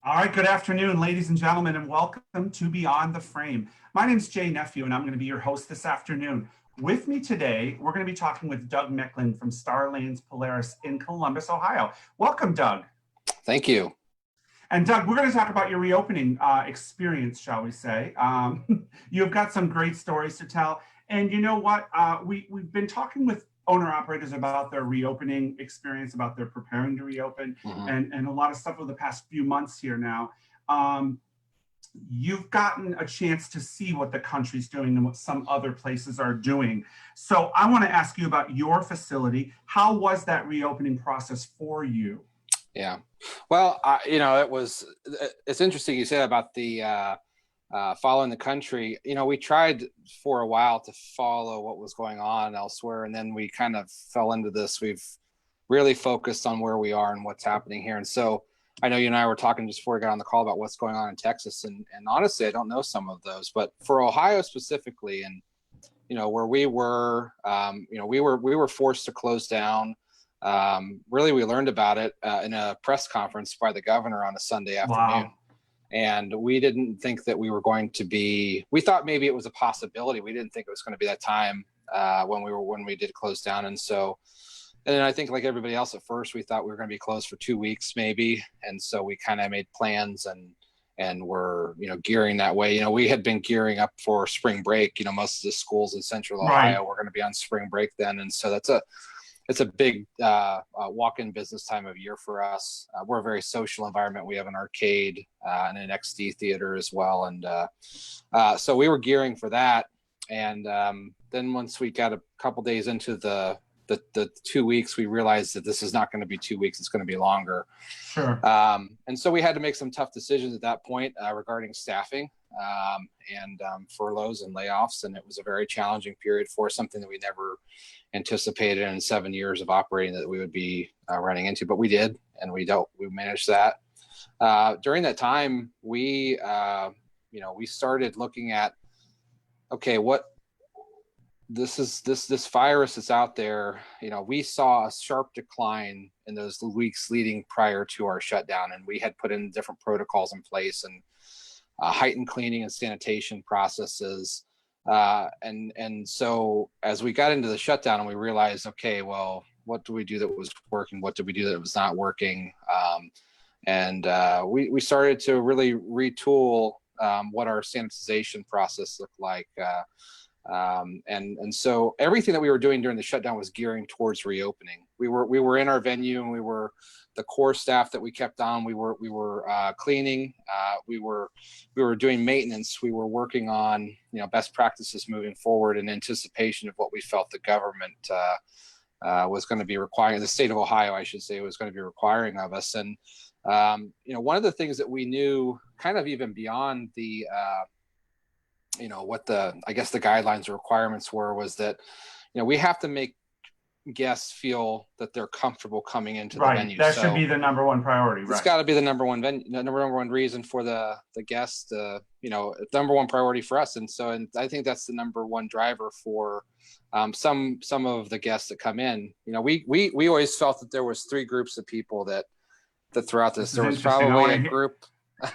All right, good afternoon, ladies and gentlemen, and welcome to Beyond the Frame. My name is Jay Nephew, and I'm going to be your host this afternoon. With me today, we're going to be talking with Doug Mechling from Lanes Polaris in Columbus, Ohio. Welcome, Doug. Thank you. And Doug, we're going to talk about your reopening experience, shall we say. You've got some great stories to tell. And you know what? We've been talking with owner-operators about their reopening experience, about their preparing to reopen, and a lot of stuff over the past few months here now. You've gotten a chance to see what the country's doing and what some other places are doing. So I want to ask you about your facility. How was that reopening process for you? Yeah. Well, it's interesting you said about the following the country. We tried for a while to follow what was going on elsewhere, and then we kind of fell into this. We've really focused on where we are and what's happening here. And so I know you and I were talking just before we got on the call about what's going on in Texas. And honestly, I don't know some of those, but for Ohio specifically, and, where we were, we were forced to close down. Really, we learned about it in a press conference by the governor on a Sunday afternoon. Wow. And we didn't think that we were going to be, we thought maybe it was a possibility. We didn't think it was going to be that time when we did close down. And then I think like everybody else at first, we thought we were going to be closed for 2 weeks maybe. And so we kind of made plans and were, gearing that way. We had been gearing up for spring break. Most of the schools in Central Ohio were going to be on spring break then. And so it's a big walk-in business time of year for us. We're a very social environment. We have an arcade and an XD theater as well. And so we were gearing for that. And then once we got a couple days into the 2 weeks, we realized that this is not going to be 2 weeks. It's going to be longer. Sure. And so we had to make some tough decisions at that point regarding staffing and furloughs and layoffs. And it was a very challenging period for something that we never anticipated in 7 years of operating that we would be running into, but we did, and we managed that. During that time, we started looking at, okay, what this virus is out there. We saw a sharp decline in those weeks leading prior to our shutdown, and we had put in different protocols in place and heightened cleaning and sanitation processes. And so as we got into the shutdown and we realized, okay, well, what do we do that was working? What did we do that was not working? We started to really retool what our sanitization process looked like. And so everything that we were doing during the shutdown was gearing towards reopening. We were in our venue, and we were the core staff that we kept on. We were cleaning. We were doing maintenance. We were working on best practices moving forward in anticipation of what we felt the government was going to be requiring. The state of Ohio, I should say, was going to be requiring of us. And one of the things that we knew, kind of even beyond the what the guidelines or requirements were, was that we have to make guests feel that they're comfortable coming into the venue. That should be the number one priority. It's got to be the number one reason for the guests, number one priority for us. And I think that's the number one driver for some of the guests that come in. We always felt that there was three groups of people that throughout this, there was probably a group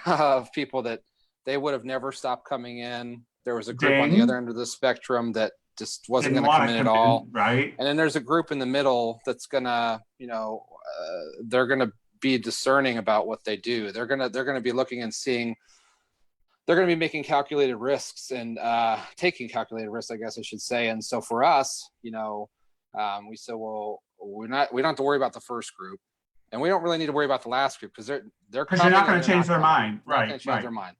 of people that they would have never stopped coming in. There was a group on the other end of the spectrum that just wasn't going to come in at all. Right. And then there's a group in the middle that's gonna, they're gonna be discerning about what they do. They're gonna be looking and seeing. They're gonna be making calculated risks and taking calculated risks, I guess I should say. And so for us, we said, well, we don't have to worry about the first group, and we don't really need to worry about the last group because they're not going to change their mind. Right. Not going to change their mind.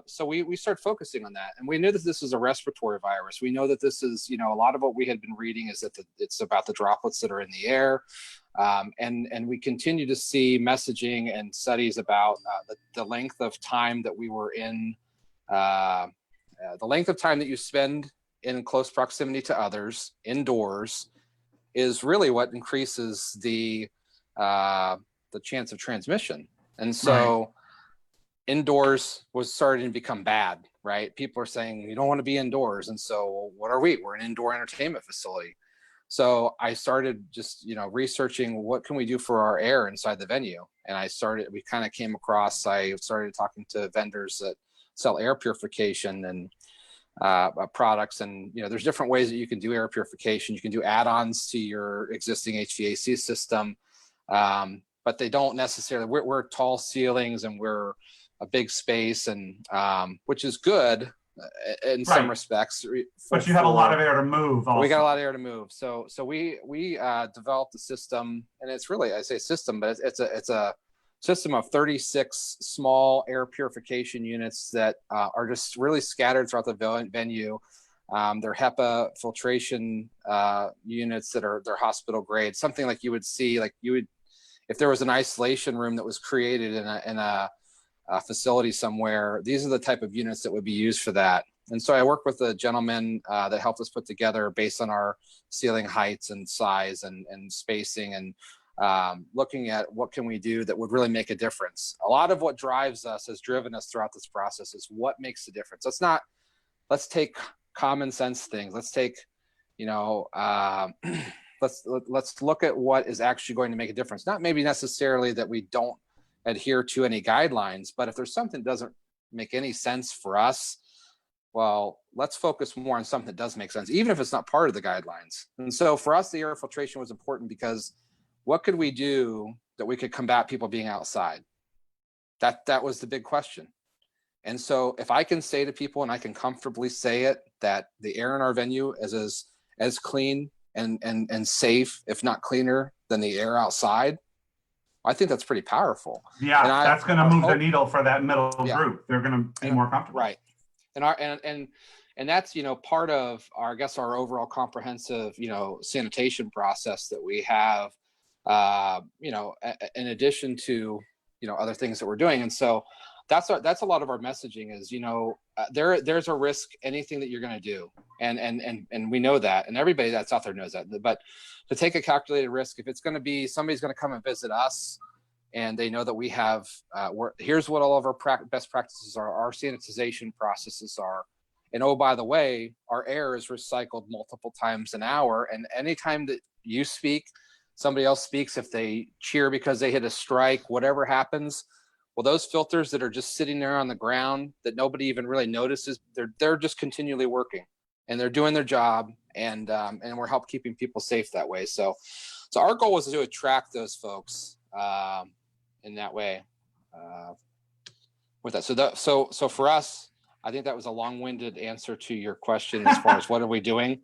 So we started focusing on that, and we knew that this is a respiratory virus. We know that this is, a lot of what we had been reading is that it's about the droplets that are in the air. And we continue to see messaging and studies about the length of time that we were in, the length of time that you spend in close proximity to others indoors is really what increases the chance of transmission. And so indoors was starting to become bad, right? People are saying you don't want to be indoors. And so what are we? We're an indoor entertainment facility. So I started just, researching what can we do for our air inside the venue. And we kind of came across, I started talking to vendors that sell air purification and products. And, there's different ways that you can do air purification. You can do add-ons to your existing HVAC system. But they don't necessarily, we're tall ceilings and we're a big space, and which is good in some respects. But you have a lot of air to move also. We got a lot of air to move. So we developed a system, and it's really, I say system, but it's a system of 36 small air purification units that are just really scattered throughout the venue. They're HEPA filtration units they're hospital grade, something like you would see, if there was an isolation room that was created in a facility somewhere. These are the type of units that would be used for that. And so I worked with a gentleman that helped us put together based on our ceiling heights and size and spacing, and looking at what can we do that would really make a difference. A lot of what drives us, has driven us throughout this process, is what makes the difference. Let's take common sense things. Let's take, let's look at what is actually going to make a difference. Not maybe necessarily that we don't adhere to any guidelines, but if there's something that doesn't make any sense for us, well, let's focus more on something that does make sense, even if it's not part of the guidelines. And so for us, the air filtration was important because what could we do that we could combat people being outside? That was the big question. And so if I can say to people, and I can comfortably say it, that the air in our venue is as clean and safe, if not cleaner, than the air outside, I think that's pretty powerful. Yeah, that's going to move the needle for that middle group. They're going to be more comfortable. Right. And that's, part of our overall comprehensive, sanitation process that we have, in addition to, other things that we're doing. And so that's a lot of our messaging is, there's a risk, anything that you're going to do. And we know that, and everybody that's out there knows that, but to take a calculated risk, if it's going to be, somebody's going to come and visit us and they know that we have, here's what all of our best practices are, our sanitization processes are. And oh, by the way, our air is recycled multiple times an hour. And anytime that you speak, somebody else speaks, if they cheer because they hit a strike, whatever happens, well, those filters that are just sitting there on the ground that nobody even really notices, they're just continually working and they're doing their job, and we're helping keeping people safe that way. So our goal was to attract those folks in that way with that. So for us, I think that was a long-winded answer to your question as far as what are we doing,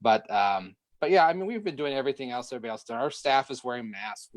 but yeah, I mean, we've been doing everything else everybody else does. Our staff is wearing masks.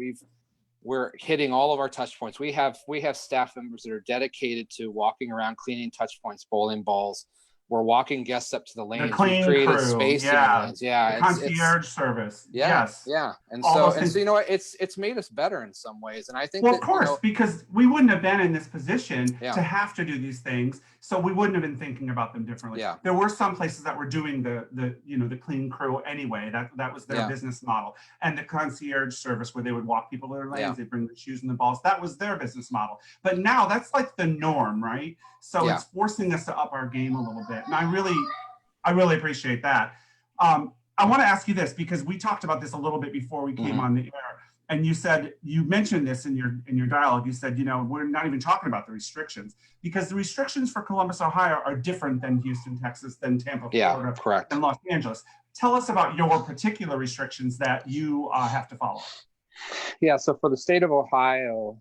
We're hitting all of our touch points. We have staff members that are dedicated to walking around, cleaning touch points, bowling balls. We're walking guests up to the lanes. The clean created crew, space in the lanes. The concierge service. Yeah, yes. Yeah. And so what, it's made us better in some ways. And I think of course, because we wouldn't have been in this position to have to do these things. So we wouldn't have been thinking about them differently. Yeah. There were some places that were doing the clean crew anyway. That was their business model. And the concierge service where they would walk people to their lanes, they'd bring the shoes and the balls. That was their business model. But now that's like the norm, right? So it's forcing us to up our game a little bit. And I really appreciate that. I want to ask you this, because we talked about this a little bit before we came on the air. And you mentioned this in your dialogue. You said, we're not even talking about the restrictions, because the restrictions for Columbus, Ohio are different than Houston, Texas, than Tampa, Florida, correct, and Los Angeles. Tell us about your particular restrictions that you have to follow. Yeah, so for the state of Ohio,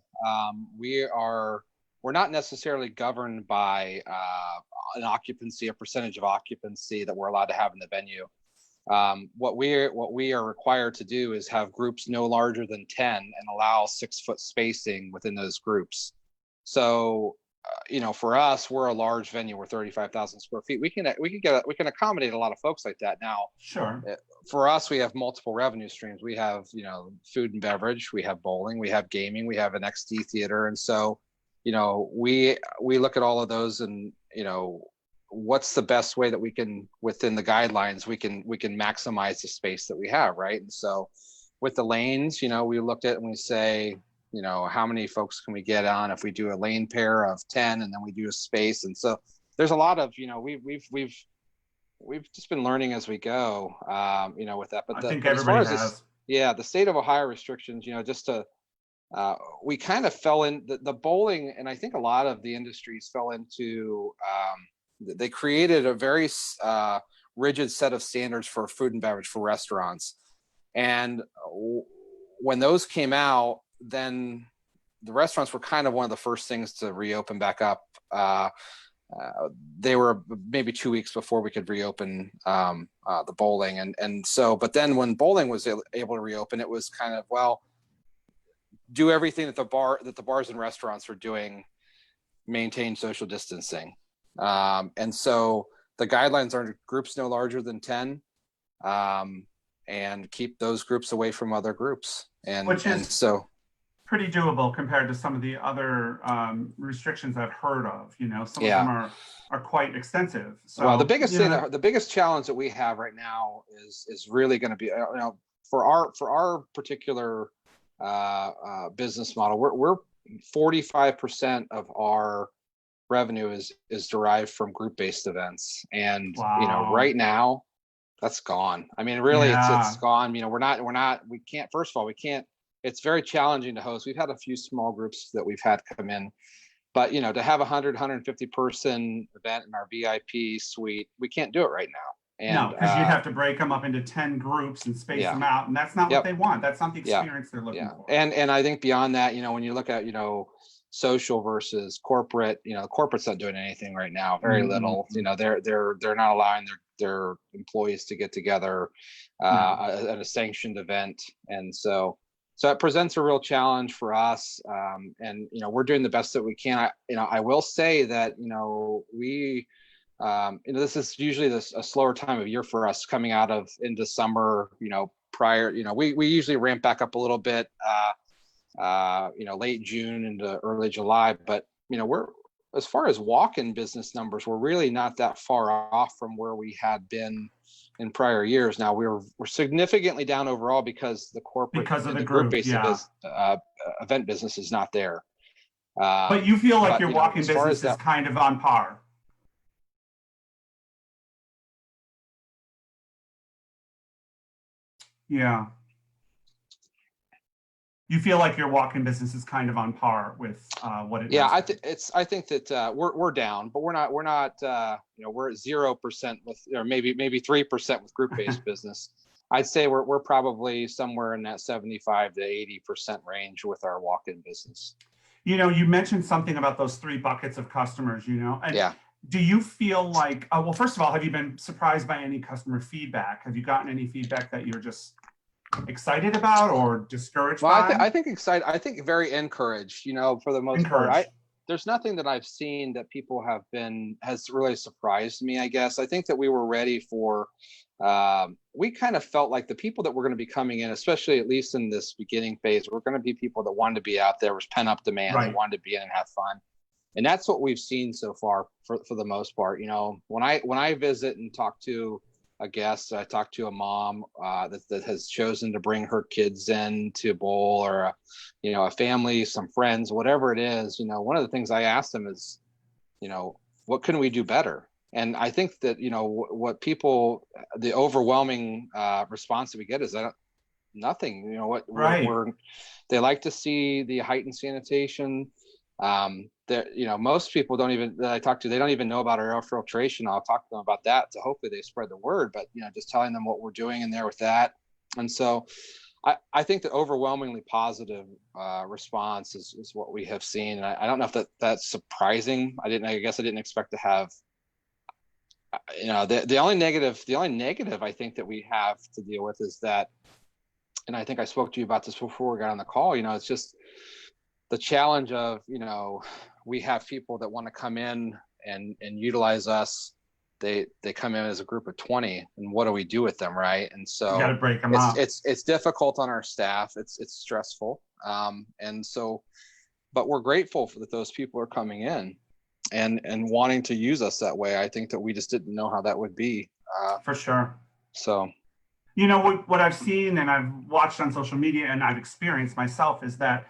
we're not necessarily governed by an occupancy, a percentage of occupancy that we're allowed to have in the venue. What we are required to do is have groups no larger than 10 and allow 6-foot spacing within those groups. So, for us, we're a large venue. We're 35,000 square feet. We can accommodate a lot of folks like that. Now, sure. For us, we have multiple revenue streams. We have, food and beverage. We have bowling. We have gaming. We have an XD theater, and so, we look at all of those, and what's the best way that we can, within the guidelines, we can maximize the space that we have, right? And so with the lanes, we looked at and we say, how many folks can we get on if we do a lane pair of 10 and then we do a space? And so there's a lot of, we've we've just been learning as we go, with that. I think But as far everybody as this, has. yeah, the state of Ohio restrictions, just to, we kind of fell in the bowling, and I think a lot of the industries fell into, they created a very rigid set of standards for food and beverage for restaurants. And when those came out, then the restaurants were kind of one of the first things to reopen back up. They were maybe 2 weeks before we could reopen the bowling, and so. But then when bowling was able to reopen, it was kind of, well, do everything that the bars and restaurants are doing, maintain social distancing, and so the guidelines are groups no larger than 10, and keep those groups away from other groups, Which is so pretty doable compared to some of the other restrictions I've heard of. Some of yeah. them are quite extensive. So, well, the biggest thing, the biggest challenge that we have right now is really going to be, for our particular business model, we're 45% of our revenue is derived from group-based events, and wow. right now that's gone. I mean, really, Yeah. it's gone. We can't. First of all, we can't. It's very challenging to host. We've had a few small groups that we've had come in, but to have 150 person event in our VIP suite, we can't do it right now. And no, because you'd have to break them up into 10 groups and space them out, and that's not what they want. That's not the experience they're looking for. And I think beyond that, when you look at social versus corporate, corporate's not doing anything right now, very little. They're not allowing their employees to get together at a sanctioned event, and so it presents a real challenge for us. And we're doing the best that we can. I will say that we this is usually a slower time of year for us, coming out of into summer. Prior, we usually ramp back up a little bit late June into early July, but we're, as far as walk-in business numbers, we're really not that far off from where we had been in prior years. Now we're significantly down overall because the corporate, because of the group-based event business is not there. But you feel like your walk-in business is kind of on par. Yeah. You feel like your walk-in business is kind of on par with what it is. Yeah, I think that we're down, but we're not we're at 0% with, or maybe 3% with group-based business. I'd say we're probably somewhere in that 75 to 80% range with our walk-in business. You mentioned something about those 3 buckets of customers, and yeah. Do you feel like, well, first of all, have you been surprised by any customer feedback? Have you gotten any feedback that you're just excited about or discouraged by? I think excited. I think very encouraged, for the most part. There's nothing that I've seen that people has really surprised me, I guess. I think that we were ready for, we kind of felt like the people that were going to be coming in, especially at least in this beginning phase, were going to be people that wanted to be out there, was pent up demand, They wanted to be in and have fun. And that's what we've seen so far for the most part. When I visit and talk to a guest, I talked to a mom that has chosen to bring her kids in to bowl, or a family, some friends, whatever it is. One of the things I asked them is, what can we do better? And I think that what people, the overwhelming response that we get is that nothing. They like to see the heightened sanitation. Most people that I talk to, they don't even know about our air filtration. I'll talk to them about that to hopefully they spread the word, but just telling them what we're doing in there with that. And so I think the overwhelmingly positive response is what we have seen. And I don't know if that's surprising. I guess I didn't expect to have, the only negative I think that we have to deal with is that, and I think I spoke to you about this before we got on the call, it's just the challenge of, we have people that want to come in and utilize us. They come in as a group of 20, and what do we do with them, right? And so you got to break them up. It's difficult on our staff. It's stressful. And so, but we're grateful that those people are coming in and wanting to use us that way. I think that we just didn't know how that would be. For sure. So, what I've seen and I've watched on social media and I've experienced myself is that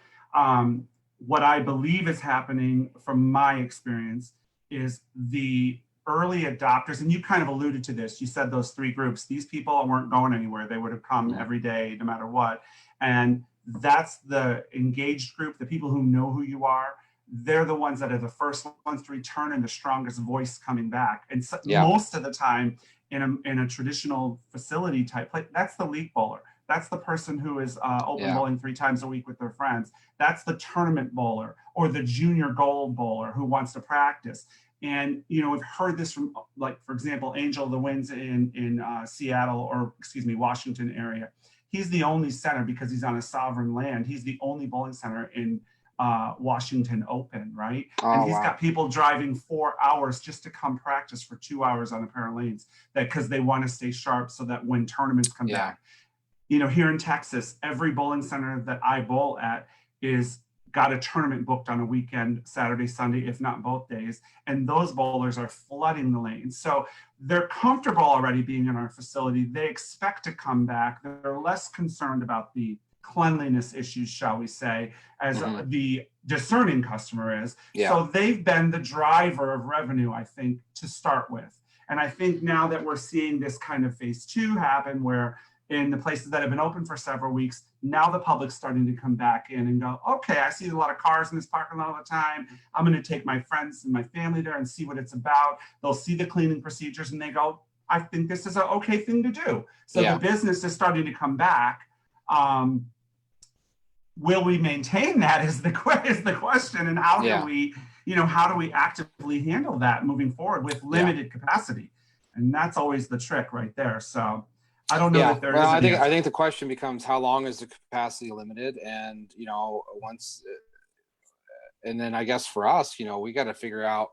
what I believe is happening from my experience is the early adopters, and you kind of alluded to this, you said those three groups, these people weren't going anywhere. They would have come every day, no matter what. And that's the engaged group, the people who know who you are. They're the ones that are the first ones to return and the strongest voice coming back. And so, most of the time in a traditional facility type place, that's the league bowler. That's the person who is open bowling 3 times a week with their friends. That's the tournament bowler or the junior gold bowler who wants to practice. And, you know, we've heard this from, like, for example, Angel of the Winds in Seattle, or excuse me, Washington area. He's the only center, because he's on a sovereign land. He's the only bowling center in Washington Open, right? And he's got people driving 4 hours just to come practice for 2 hours on a pair of lanes, that because they want to stay sharp so that when tournaments come back. You know, here in Texas, every bowling center that I bowl at is got a tournament booked on a weekend, Saturday, Sunday, if not both days. And those bowlers are flooding the lanes. So they're comfortable already being in our facility. They expect to come back. They're less concerned about the cleanliness issues, shall we say, as the discerning customer is. So they've been the driver of revenue, I think, to start with. And I think now that we're seeing this kind of phase 2 happen, where in the places that have been open for several weeks, now the public's starting to come back in and go, okay, I see a lot of cars in this parking lot all the time. I'm going to take my friends and my family there and see what it's about. They'll see the cleaning procedures and they go, I think this is an okay thing to do. So the business is starting to come back. Will we maintain that is the question, and how do we, you know, how do we actively handle that moving forward with limited capacity? And that's always the trick right there. So I don't know that there is. Well, I think the question becomes, how long is the capacity limited? And, you know, and then I guess for us, you know, we got to figure out,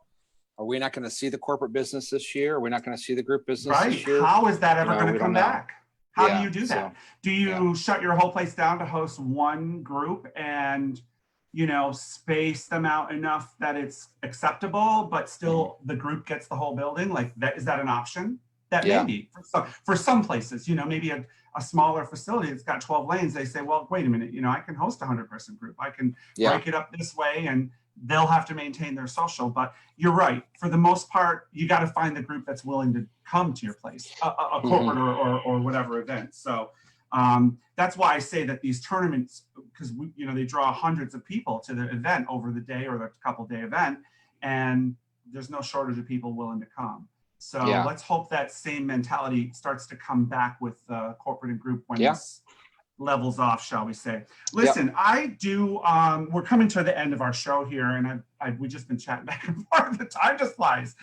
are we not going to see the corporate business this year? Are we not going to see the group business this year? How is that ever going to come back? How do you do that? Do you shut your whole place down to host one group and, you know, space them out enough that it's acceptable, but still the group gets the whole building? Like, that, is that an option? That may be for some places, you know, maybe a smaller facility that's got 12 lanes. They say, well, wait a minute, you know, I can host a 100-person group. I can break it up this way, and they'll have to maintain their social. But you're right. For the most part, you got to find the group that's willing to come to your place, a corporate or whatever event. So that's why I say that these tournaments, because you know, they draw hundreds of people to the event over the day or the couple-day event, and there's no shortage of people willing to come. So let's hope that same mentality starts to come back with corporate and group when this levels off, shall we say. Listen, I do, we're coming to the end of our show here, and we've just been chatting back and forth. The time just flies.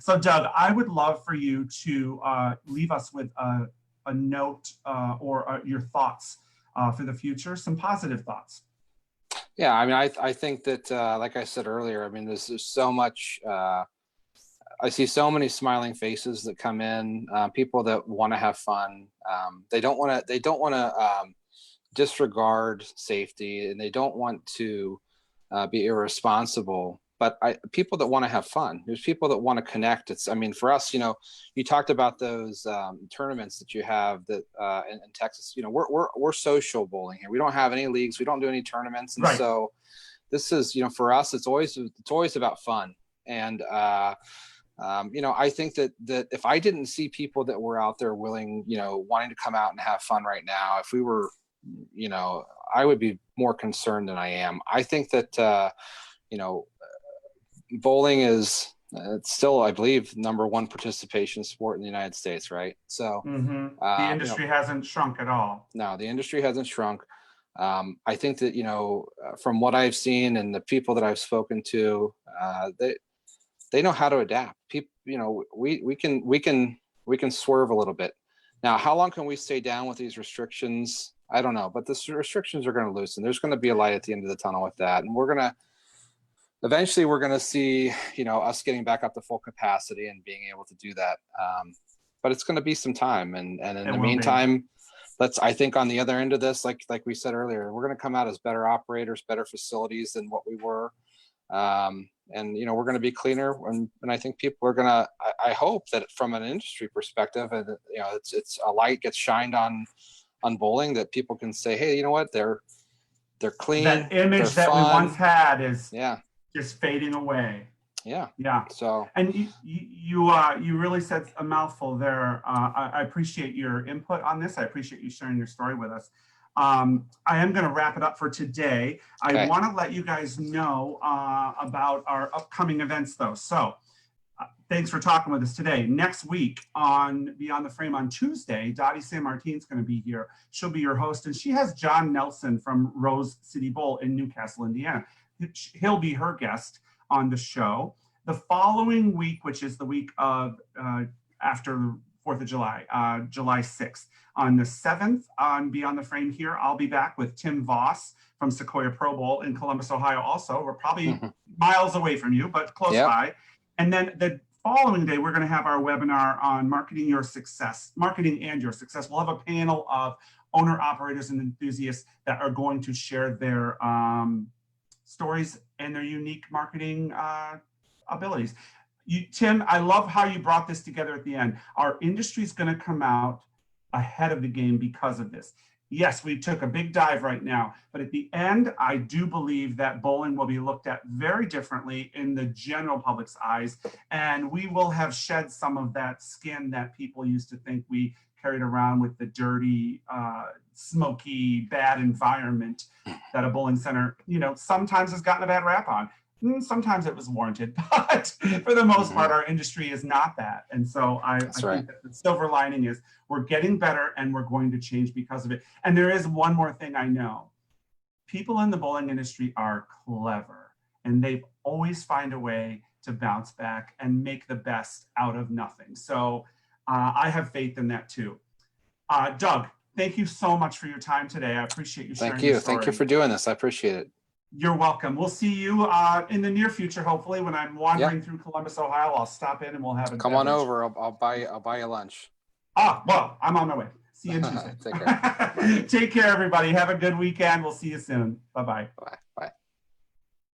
So Doug, I would love for you to leave us with a note or your thoughts for the future, some positive thoughts. Yeah, I mean, I think that, like I said earlier, I mean, there's so much, I see so many smiling faces that come in, people that want to have fun. They don't want to disregard safety, and they don't want to be irresponsible. But people that want to have fun. There's people that want to connect. I mean, for us, you know, you talked about those tournaments that you have that in Texas. You know, we're social bowling here. We don't have any leagues. We don't do any tournaments, and so this is, you know, for us, it's always about fun. And you know, I think that if I didn't see people that were out there willing, you know, wanting to come out and have fun right now, if we were, you know, I would be more concerned than I am. I think that, you know, bowling is it's still, I believe, #1 participation sport in the United States, right? So the industry hasn't shrunk at all. No, the industry hasn't shrunk. I think that, you know, from what I've seen and the people that I've spoken to, they know how to adapt. People, you know, we can swerve a little bit. Now, how long can we stay down with these restrictions? I don't know, but the restrictions are going to loosen. There's going to be a light at the end of the tunnel with that, and eventually we're going to see, you know, us getting back up to full capacity and being able to do that. But it's going to be some time, and in the meantime, I think on the other end of this, like we said earlier, we're going to come out as better operators, better facilities than what we were. And, you know, we're going to be cleaner, and I think people are going to, I hope that from an industry perspective, and, you know, it's a light gets shined on bowling, that people can say, hey, you know what, they're clean. That image that fun. we once had is just fading away. Yeah. Yeah. So, And you really said a mouthful there. I appreciate your input on this. I appreciate you sharing your story with us. I am going to wrap it up for today. I okay. want to let you guys know about our upcoming events, though. So thanks for talking with us today. Next week on Beyond the Frame on Tuesday, Dottie San Martin's going to be here. She'll be your host, and she has John Nelson from Rose City Bowl in Newcastle, Indiana. He'll be her guest on the show. The following week, which is the week of after 4th of July, July 6th, on the 7th on Beyond the Frame here, I'll be back with Tim Voss from Sequoia Pro Bowl in Columbus, Ohio. Also, we're probably miles away from you, but close by. And then the following day, we're going to have our webinar on marketing your success, marketing and your success. We'll have a panel of owner operators and enthusiasts that are going to share their stories and their unique marketing abilities. Tim, I love how you brought this together at the end. Our industry is going to come out ahead of the game because of this. Yes, we took a big dive right now, but at the end, I do believe that bowling will be looked at very differently in the general public's eyes, and we will have shed some of that skin that people used to think we carried around with the dirty, smoky, bad environment that a bowling center, sometimes has gotten a bad rap on. Sometimes it was warranted, but for the most part, our industry is not that. And so I think that the silver lining is we're getting better and we're going to change because of it. And there is one more thing I know. People in the bowling industry are clever, and they always find a way to bounce back and make the best out of nothing. So I have faith in that too. Doug, thank you so much for your time today. I appreciate you sharing your story. Thank you for doing this. I appreciate it. You're welcome. We'll see you in the near future. Hopefully, when I'm wandering through Columbus, Ohio, I'll stop in and we'll have a come on over. I'll buy you lunch. Well, I'm on my way. See you on Tuesday. Take care. Take care, everybody. Have a good weekend. We'll see you soon. Bye-bye. Bye.